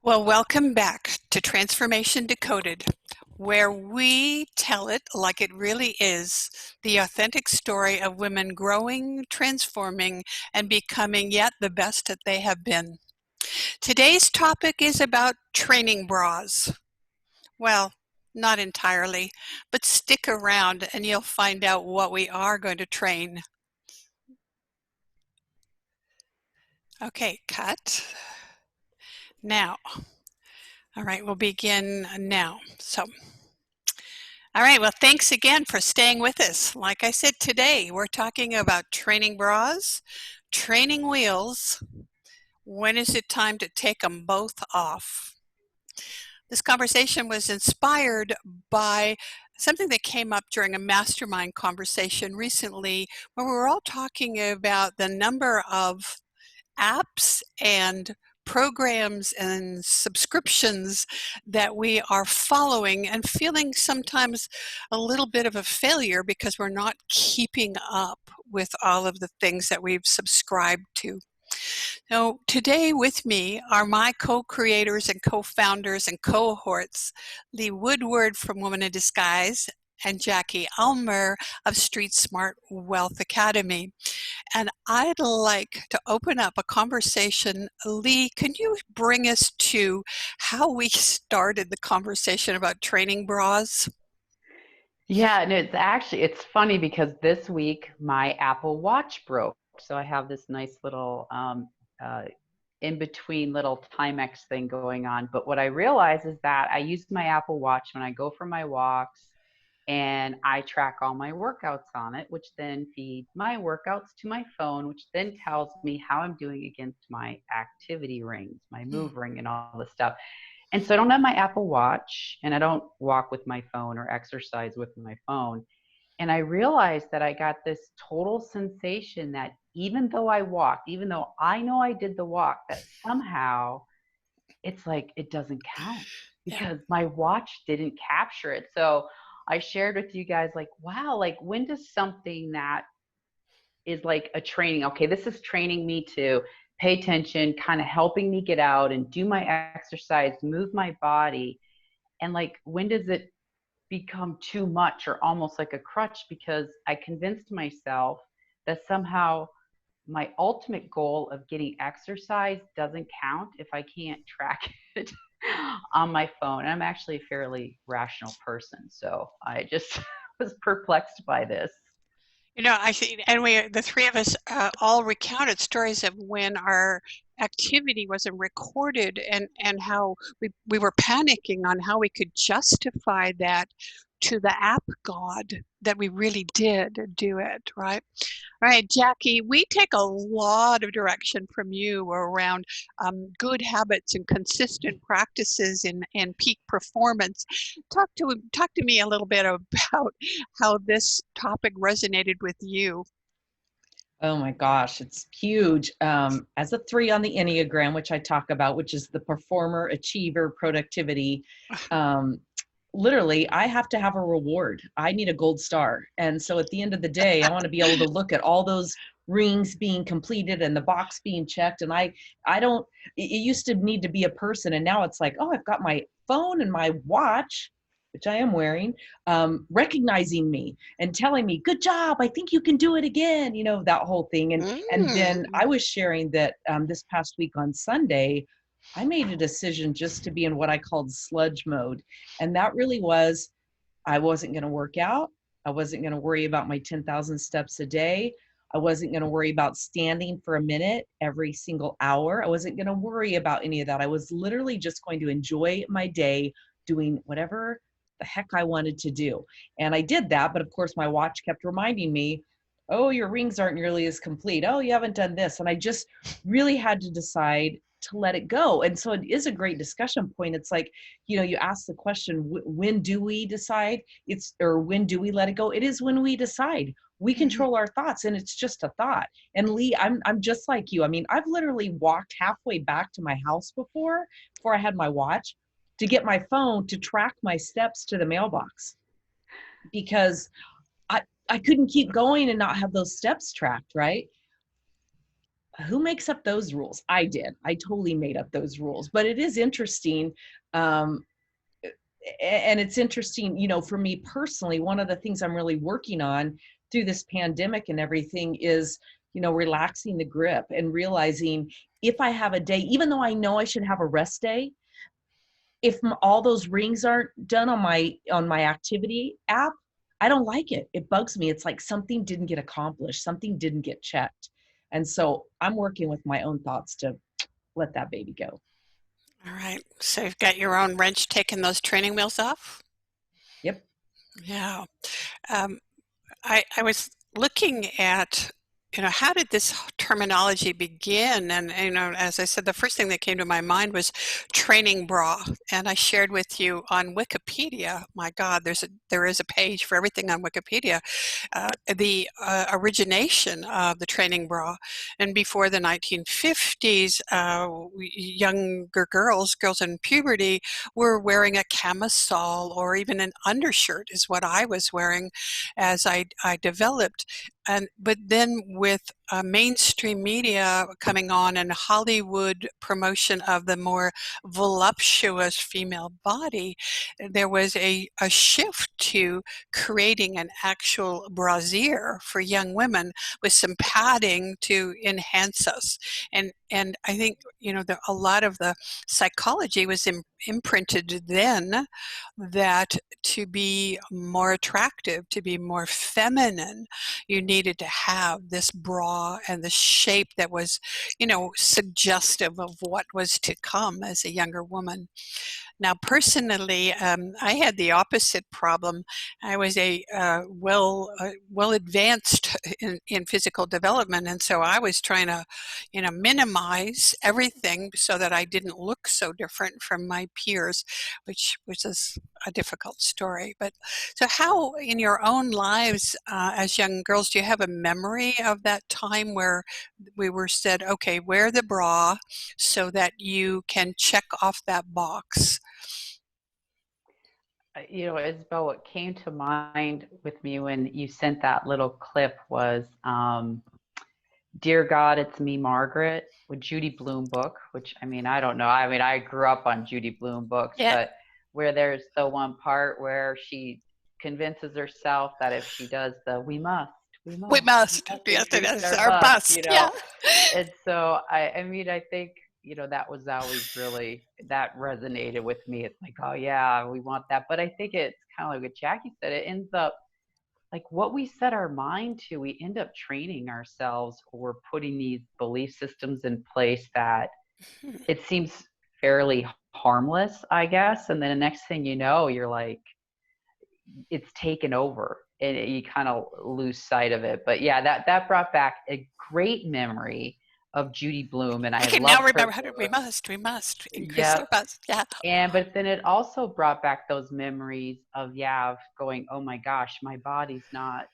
Well, welcome back to Transformation Decoded, where we tell it like it really is, the authentic story of women growing, transforming, and becoming yet the best that they have been. Today's topic is about training bras. Well, not entirely, but stick around and you'll find out what we are going to train. Okay, cut. Now. All right, we'll begin now. All right, well, thanks again for staying with us. Like I said, today we're talking about training bras, training wheels. When is it time to take them both off? This conversation was inspired by something that came up during a mastermind conversation recently where we were all talking about the number of apps and programs and subscriptions that we are following and feeling sometimes a little bit of a failure because we're not keeping up with all of the things that we've subscribed to. So today with me are my co-creators and co-founders and cohorts, Lee Woodward from Woman in Disguise and Jackie Ulmer of Street Smart Wealth Academy. And I'd like to open up a conversation. Lee, can you bring us to how we started the conversation about training bras? Yeah, and it's funny because this week my Apple Watch broke. So I have this nice little uh, in between little Timex thing going on. But what I realize is that I use my Apple Watch when I go for my walks and I track all my workouts on it, which then feeds my workouts to my phone, which then tells me how I'm doing against my activity rings, my move ring, and all this stuff. And so I don't have my Apple Watch and I don't walk with my phone or exercise with my phone. And I realized that I got this total sensation that even though I walked, even though I know I did the walk, that somehow it's like it doesn't count Yeah. because my watch didn't capture it. So I shared with you guys, like, wow, like when does something that is like a training, okay, this is training me to pay attention, kind of helping me get out and do my exercise, move my body. And like, when does it become too much or almost like a crutch? Because I convinced myself that somehow my ultimate goal of getting exercise doesn't count if I can't track it on my phone. And I'm actually a fairly rational person. So I just was perplexed by this. You know, I think, and the three of us all recounted stories of when our activity wasn't recorded and how we were panicking on how we could justify that to the app god that we really did do it, right? All right, Jackie, we take a lot of direction from you around good habits and consistent practices and peak performance. Talk to me a little bit about how this topic resonated with you. Oh my gosh, it's huge. As a 3 on the Enneagram, which I talk about, which is the performer, achiever, productivity, um, literally, I have to have a reward. I need a gold star. And so at the end of the day, I want to be able to look at all those rings being completed and the box being checked. And I don't, it used to need to be a person. And now it's like, oh, I've got my phone and my watch, which I am wearing, recognizing me and telling me, good job, I think you can do it again, that whole thing. And then I was sharing that this past week on Sunday, I made a decision just to be in what I called sludge mode. And that really was, I wasn't going to work out. I wasn't going to worry about my 10,000 steps a day. I wasn't going to worry about standing for a minute every single hour. I wasn't going to worry about any of that. I was literally just going to enjoy my day doing whatever the heck I wanted to do. And I did that. But of course, my watch kept reminding me, oh, your rings aren't nearly as complete. Oh, you haven't done this. And I just really had to decide to let it go. And so it is a great discussion point. It's like, you ask the question, when do we decide or when do we let it go? It is when we decide. We control our thoughts, and it's just a thought. And Lee, I'm just like you. I mean, I've literally walked halfway back to my house before I had my watch to get my phone to track my steps to the mailbox because I couldn't keep going and not have those steps tracked, right? who makes up those rules? I did. I totally made up those rules. But it is interesting. And it's interesting, you know, for me personally, one of the things I'm really working on through this pandemic and everything is, you know, relaxing the grip and realizing if I have a day, even though I know I should have a rest day, if all those rings aren't done on my activity app, I don't like it. It bugs me. It's like something didn't get accomplished, something didn't get checked. And so I'm working with my own thoughts to let that baby go. All right. So you've got your own wrench taking those training wheels off? Yep. Yeah. Um, I was looking at, you know, how did this terminology begin? And, you know, as I said, the first thing that came to my mind was training bra. And I shared with you on Wikipedia, my God, there is a page for everything on Wikipedia, the origination of the training bra. And before the 1950s, younger girls in puberty, were wearing a camisole or even an undershirt is what I was wearing as I developed. But then with mainstream media coming on and Hollywood promotion of the more voluptuous female body, there was a shift to creating an actual brassiere for young women with some padding to enhance us. And I think, you know, a lot of the psychology was imprinted then that to be more attractive, to be more feminine, you needed to have this bra and the shape that was, you know, suggestive of what was to come as a younger woman. Now, personally, I had the opposite problem. I was well advanced in physical development, and so I was trying to, you know, minimize everything so that I didn't look so different from my peers, which is a difficult story. But so, how in your own lives as young girls do you have a memory of that time where we were said, "Okay, wear the bra," so that you can check off that box? You know, Isabel, what came to mind with me when you sent that little clip was Dear God, It's Me, Margaret, with Judy Bloom book, which, I mean, I don't know. I mean, I grew up on Judy Bloom books, Yeah. but where there's the one part where she convinces herself that if she does the we We must must. Yes, it increase is our our bust, you bust. know. Yeah. And so I mean, I think, you know, that was always really, that resonated with me. It's like, oh yeah, we want that. But I think it's kind of like what Jackie said, it ends up like what we set our mind to, we end up training ourselves or putting these belief systems in place that it seems fairly harmless, I guess. And then the next thing you know, you're like, it's taken over and you kind of lose sight of it. But yeah, that brought back a great memory of Judy Bloom, and I I can now loved remember her. how to, we must increase our Yep. bust. Yeah. But then it also brought back those memories of, yeah, of going, oh my gosh, my body's not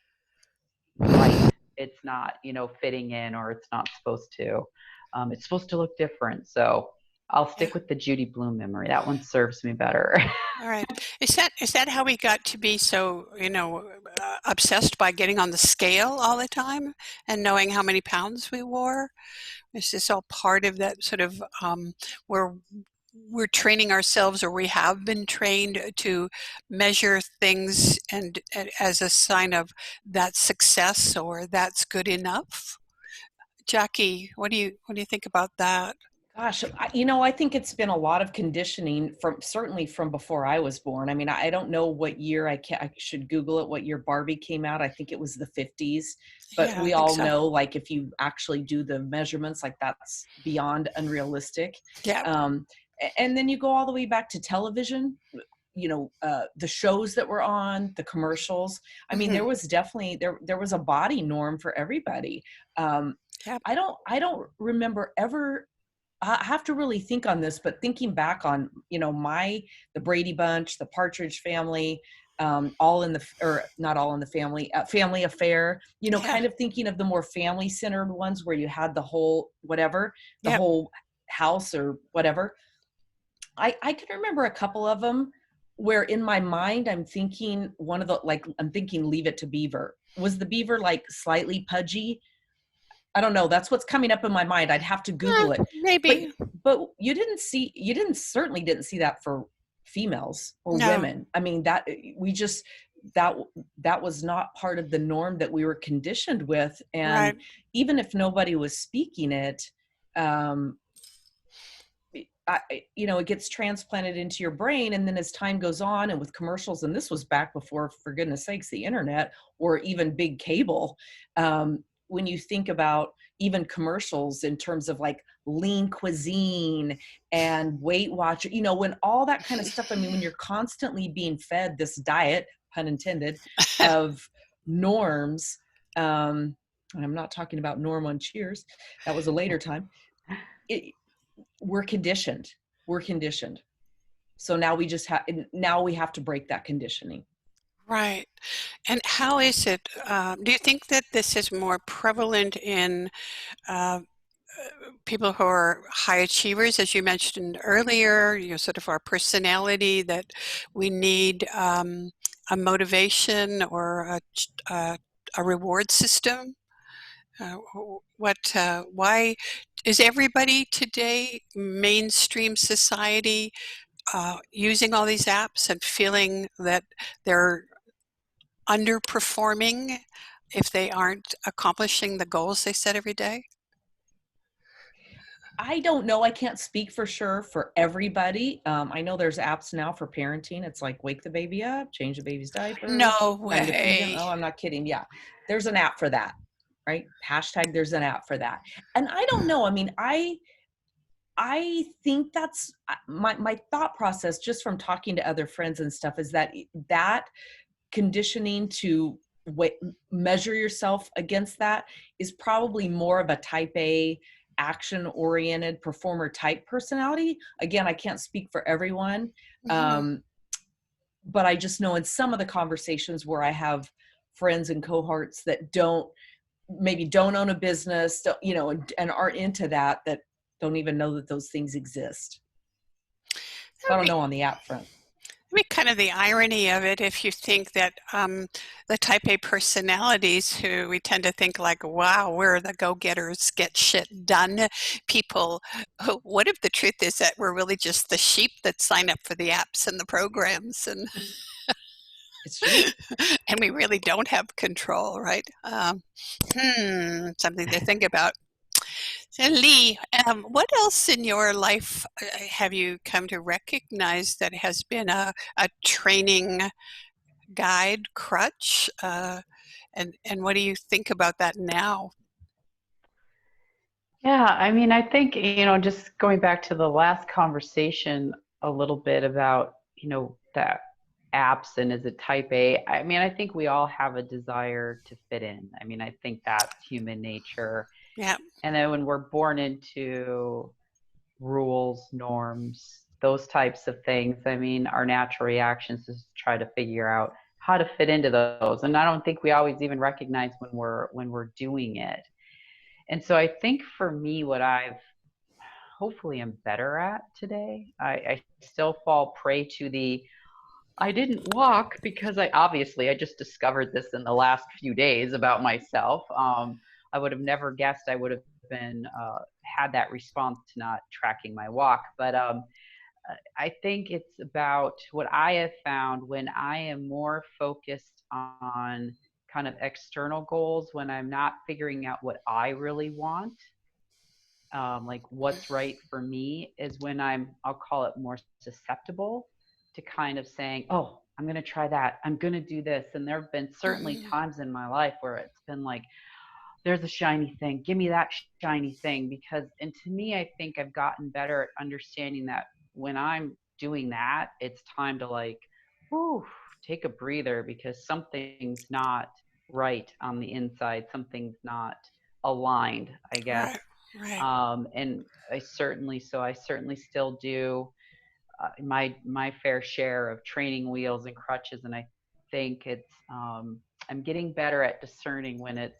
right. It's not, you know, fitting in, or it's not supposed to. It's supposed to look different. So I'll Yeah. stick with the Judy Bloom memory. That one serves me better. All right. Is that how we got to be so, you know, obsessed by getting on the scale all the time and knowing how many pounds we wore? Is this all part of that sort of where we're training ourselves, or we have been trained to measure things and as a sign of that success or that's good enough? Jackie, what do you think about that? Gosh, you know, I think it's been a lot of conditioning from certainly from before I was born. I mean, I don't know what year I should Google it, what year Barbie came out. I think it was the 50s, but Yeah, I we think all so. know, like, if you actually do the measurements, like that's beyond unrealistic. Yeah. Um, and then you go all the way back to television, you know, the shows that were on, the commercials. I mean, Hmm. there was definitely, there was a body norm for everybody. Um, Yeah. I don't remember ever, I have to really think on this, but thinking back on, you know, the Brady Bunch, the Partridge Family, all in the, or not all in the family, Family Affair, you know, Yeah. kind of thinking of the more family centered ones where you had the whole, whatever, the Yeah. whole house or whatever. I can remember a couple of them where in my mind, I'm thinking I'm thinking Leave It to Beaver. Was the beaver like slightly pudgy? I don't know. That's what's coming up in my mind. I'd have to Google it. Maybe. But certainly didn't see that for females or No. women. I mean, that was not part of the norm that we were conditioned with. And Right. even if nobody was speaking it, it gets transplanted into your brain. And then as time goes on, and with commercials, and this was back before, for goodness sakes, the internet or even big cable, when you think about even commercials in terms of like lean cuisine and Weight Watcher, when all that kind of stuff, I mean, when you're constantly being fed this diet, pun intended, of norms, and I'm not talking about Norm on Cheers, that was a later time, we're conditioned. So now we have to break that conditioning. Right. And how is it, do you think that this is more prevalent in people who are high achievers, as you mentioned earlier, sort of our personality, that we need a motivation or a reward system? Why is everybody today, mainstream society, using all these apps and feeling that they're underperforming if they aren't accomplishing the goals they set every day? I don't know. I can't speak for sure for everybody. I know there's apps now for parenting. It's like wake the baby up, change the baby's diaper. No Time to feed him. way. Oh, I'm not kidding. Yeah, there's an app for that, right? Hashtag there's an app for that. And I don't know. I mean, I think that's my thought process just from talking to other friends and stuff is that conditioning to measure yourself against that is probably more of a type A, action-oriented performer type personality. Again, I can't speak for everyone, but I just know in some of the conversations where I have friends and cohorts that maybe don't own a business, and aren't into that don't even know that those things exist. So I don't know on the app front. I mean, kind of the irony of it, if you think that the type A personalities, who we tend to think like, wow, we're the go-getters, get shit done people. What if the truth is that we're really just the sheep that sign up for the apps and the programs, and It's true. and we really don't have control, right? Something to think about. So Lee, what else in your life have you come to recognize that has been a training guide, crutch, and what do you think about that now? Yeah, I mean, I think, just going back to the last conversation a little bit about, that apps and is it type A? I mean, I think we all have a desire to fit in. I mean, I think that's human nature. Yeah. And then when we're born into rules, norms, those types of things, I mean, our natural reactions is to try to figure out how to fit into those. And I don't think we always even recognize when we're doing it. And so I think for me, what I've hopefully am better at today, I still fall prey to I didn't walk because I just discovered this in the last few days about myself. I would have never guessed I would have been had that response to not tracking my walk. But I think it's about what I have found when I am more focused on kind of external goals, when I'm not figuring out what I really want, like what's right for me, is when I'll call it more susceptible to kind of saying, oh, I'm going to try that. I'm going to do this. And there have been certainly times in my life where it's been like, there's a shiny thing. Give me that shiny thing. And to me, I think I've gotten better at understanding that when I'm doing that, it's time to like, whew, take a breather, because something's not right on the inside. Something's not aligned, I guess. Right. And I certainly still do my fair share of training wheels and crutches. And I think I'm getting better at discerning when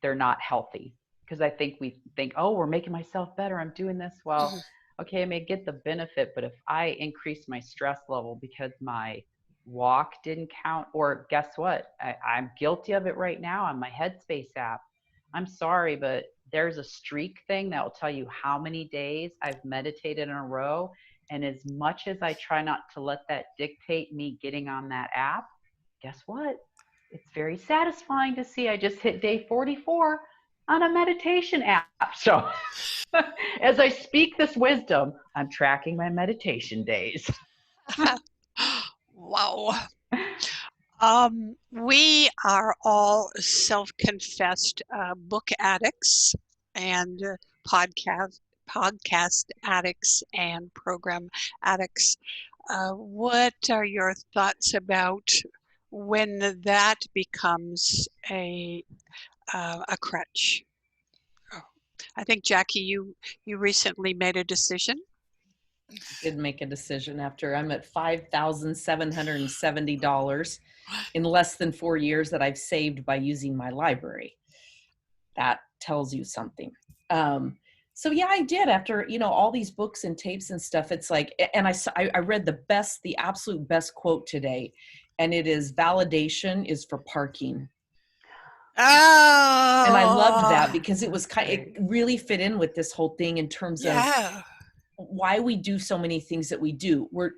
they're not healthy. Because I think we think, oh, we're making myself better, I'm doing this. Well, okay, I may get the benefit, but if I increase my stress level because my walk didn't count, or guess what? I'm guilty of it right now on my Headspace app. I'm sorry, but there's a streak thing that will tell you how many days I've meditated in a row. And as much as I try not to let that dictate me getting on that app, guess what? It's very satisfying to see I just hit day 44 on a meditation app. So as I speak this wisdom, I'm tracking my meditation days. Wow. We are all self-confessed book addicts and podcast addicts and program addicts. What are your thoughts about when that becomes a crutch? I think Jackie, you recently made a decision. Did make a decision after I'm at $5,770 in less than 4 years that I've saved by using my library. That tells you something. So yeah, I did after, all these books and tapes and stuff. It's like, and I read the absolute best quote today, and it is validation is for parking. Oh, And I loved that because it really fit in with this whole thing in terms of why we do so many things that we do. We're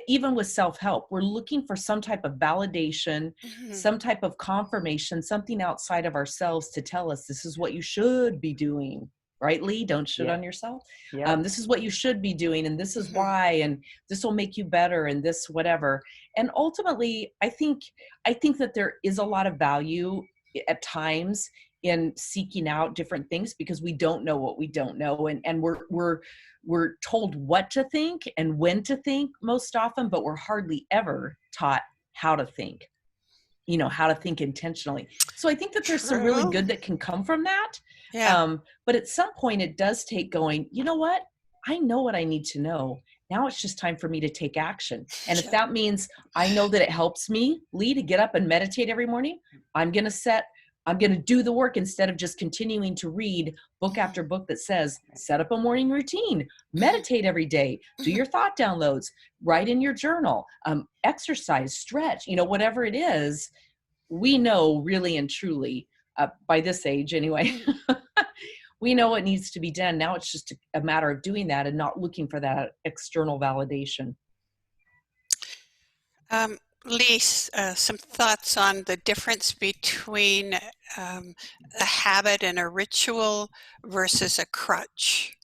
even with self-help, we're looking for some type of validation, some type of confirmation, something outside of ourselves to tell us this is what you should be doing. Right, Lee? Don't shit on yourself. This is what you should be doing, and this is why, and this will make you better, and this whatever. And ultimately, I think that there is a lot of value at times in seeking out different things because we don't know what we don't know, and we're told what to think and when to think most often, but we're hardly ever taught how to think, how to think intentionally. So I think that there's some really good that can come from that. But at some point it does take going, you know what? I know what I need to know. Now it's just time for me to take action. And if that means I know that it helps me, Lee, to get up and meditate every morning, I'm going to do the work instead of just continuing to read book after book that says, set up a morning routine, meditate every day, do your thought downloads, write in your journal, exercise, stretch, whatever it is. We know really and truly, by this age anyway, we know what needs to be done. Now it's just a matter of doing that and not looking for that external validation. Lee, some thoughts on the difference between a habit and a ritual versus a crutch.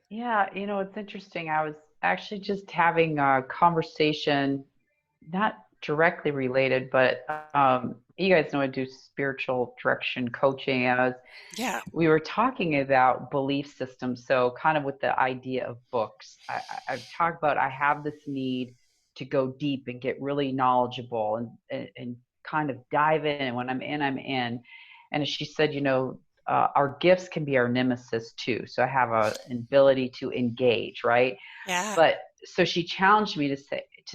Yeah, it's interesting. I was actually just having a conversation, not directly related, but you guys know I do spiritual direction coaching. We were talking about belief systems. So kind of with the idea of books, I've talked about I have this need to go deep and get really knowledgeable and kind of dive in. And when I'm in, I'm in. And as she said, our gifts can be our nemesis too. So I have an ability to engage, right? Yeah. But so she challenged me to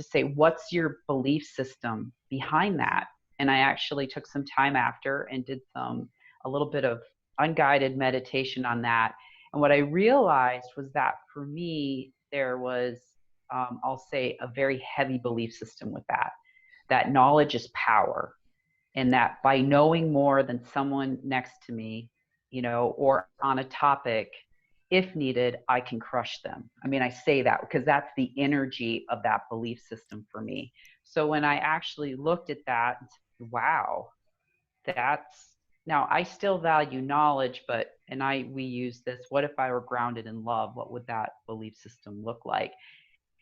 say, what's your belief system behind that? And I actually took some time after and did a little bit of unguided meditation on that. And what I realized was that for me, there was, I'll say, a very heavy belief system with that knowledge is power. And that by knowing more than someone next to me, or on a topic, if needed, I can crush them. I mean, I say that because that's the energy of that belief system for me. So when I actually looked at that, wow, now I still value knowledge, we use this, what if I were grounded in love? What would that belief system look like?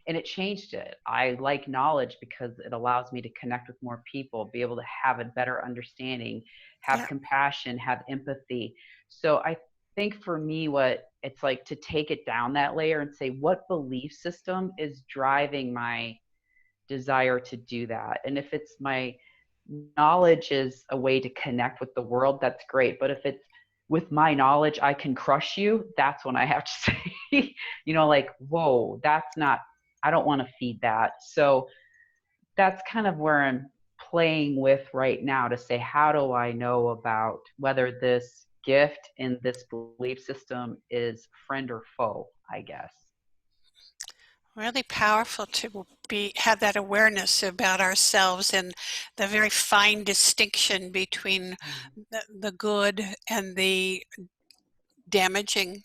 And it changed it. I like knowledge because it allows me to connect with more people, be able to have a better understanding, have compassion, have empathy. So I think for me, what it's like to take it down that layer and say, what belief system is driving my desire to do that? And if it's my knowledge is a way to connect with the world, that's great. But if it's with my knowledge, I can crush you, that's when I have to say, like, whoa, that's not, I don't want to feed that. So that's kind of where I'm playing with right now to say, how do I know about whether this gift in this belief system is friend or foe, I guess. Really powerful to have that awareness about ourselves and the very fine distinction between the good and the damaging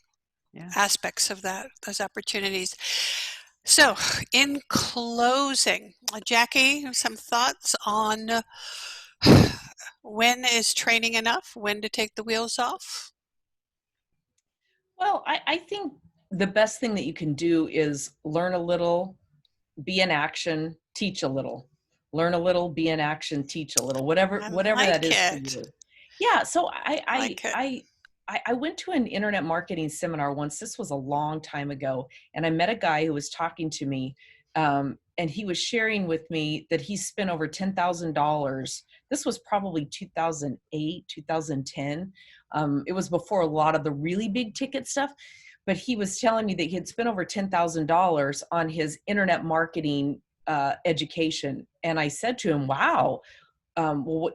aspects of those opportunities. So, in closing, Jackie, some thoughts on when is training enough? When to take the wheels off? Well, I think the best thing that you can do is learn a little, be in action, teach a little. Learn a little, be in action, teach a little. Whatever I that like is for it. you. Yeah. So Like it. I went to an internet marketing seminar once. This was a long time ago, and I met a guy who was talking to me, and he was sharing with me that he spent over $10,000. This was probably 2008, 2010. It was before a lot of the really big ticket stuff, but he was telling me that he had spent over $10,000 on his internet marketing education. And I said to him, "Wow, well,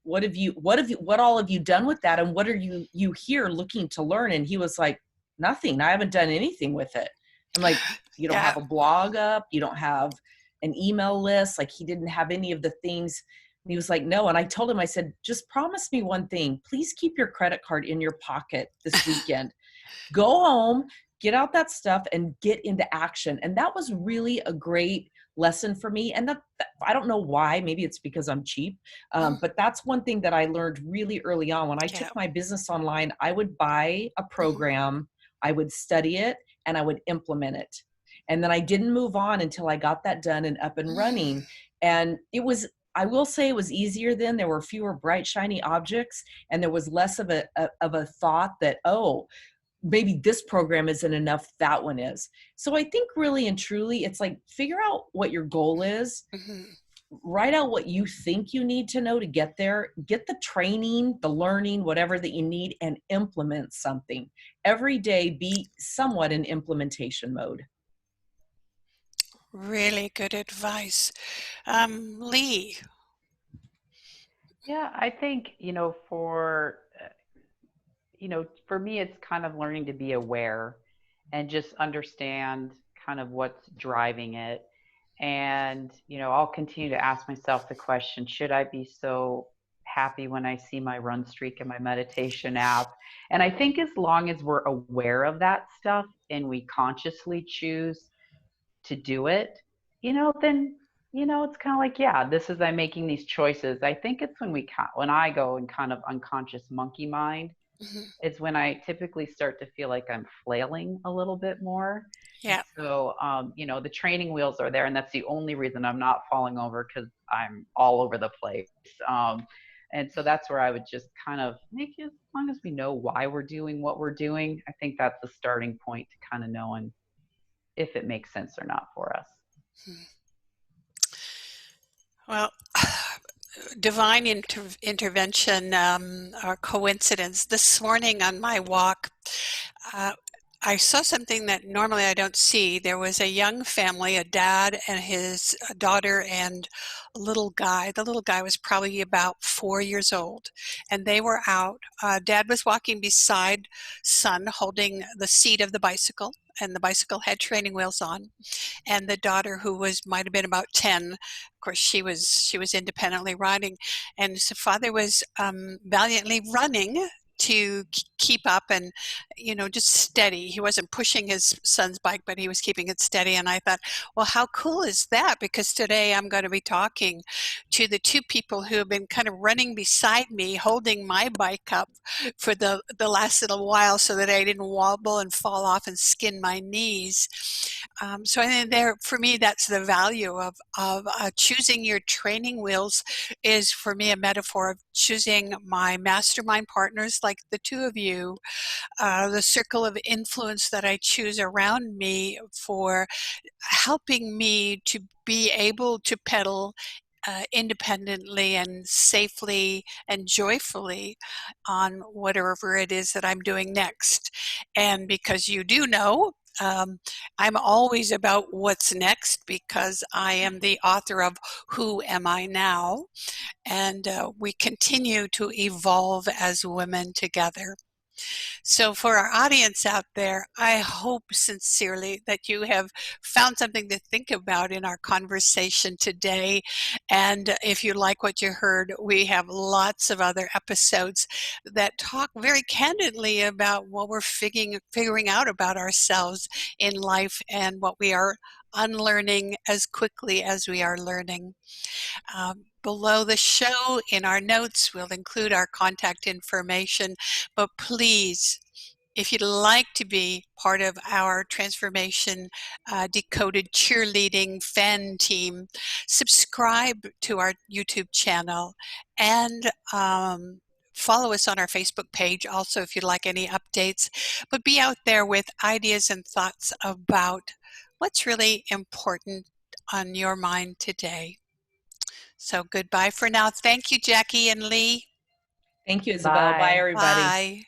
what all have you done with that? And what are you here looking to learn?" And he was like, "Nothing. I haven't done anything with it." I'm like, "You don't have a blog up? You don't have an email list?" Like, he didn't have any of the things. And he was like, "No." And I told him, I said, "Just promise me one thing. Please keep your credit card in your pocket this weekend. Go home, get out that stuff, and get into action." And that was really a great lesson for me. And that I don't know why, maybe it's because I'm cheap, but that's one thing that I learned really early on. When I took my business online, I would buy a program, I would study it, and I would implement it. And then I didn't move on until I got that done and up and running. And I will say it was easier then. There were fewer bright, shiny objects, and there was less of a thought that, oh, maybe this program isn't enough, that one is. So I think really and truly, it's like, figure out what your goal is, write out what you think you need to know to get there, get the training, the learning, whatever that you need, and implement something. Every day, be somewhat in implementation mode. Really good advice. Lee. Yeah, I think, for me, it's kind of learning to be aware and just understand kind of what's driving it. And, I'll continue to ask myself the question, should I be so happy when I see my run streak in my meditation app? And I think as long as we're aware of that stuff and we consciously choose to do it, then, it's kind of like, yeah, I'm making these choices. I think it's when I go in kind of unconscious monkey mind, it's when I typically start to feel like I'm flailing a little bit more. Yeah. So, the training wheels are there, and that's the only reason I'm not falling over, because I'm all over the place. And so that's where I would just kind of make it, as long as we know why we're doing what we're doing, I think that's the starting point to kind of knowing if it makes sense or not for us. Well, divine intervention or coincidence. This morning on my walk, I saw something that normally I don't see. There was a young family, a dad and his daughter and a little guy. The little guy was probably about 4 years old, and they were out. Dad was walking beside son, holding the seat of the bicycle, and the bicycle had training wheels on. And the daughter, who might have been about 10, of course, she was independently riding, and so father was valiantly running to keep up and just steady. He wasn't pushing his son's bike, but he was keeping it steady. And I thought, well, how cool is that? Because today I'm going to be talking to the two people who have been kind of running beside me, holding my bike up for the last little while so that I didn't wobble and fall off and skin my knees. So I think for me, that's the value of choosing your training wheels, is for me a metaphor of choosing my mastermind partners like the two of you, the circle of influence that I choose around me for helping me to be able to pedal independently and safely and joyfully on whatever it is that I'm doing next. And because you do know, I'm always about what's next, because I am the author of Who Am I Now? And we continue to evolve as women together. So for our audience out there, I hope sincerely that you have found something to think about in our conversation today. And if you like what you heard, we have lots of other episodes that talk very candidly about what we're figuring out about ourselves in life and what we are unlearning as quickly as we are learning. Below the show in our notes, we'll include our contact information, but please, if you'd like to be part of our Transformation Decoded cheerleading fan team, subscribe to our YouTube channel and follow us on our Facebook page also if you'd like any updates. But be out there with ideas and thoughts about what's really important on your mind today. So goodbye for now. Thank you, Jackie and Lee. Thank you, Isabel. Bye, Bye. everybody. Bye.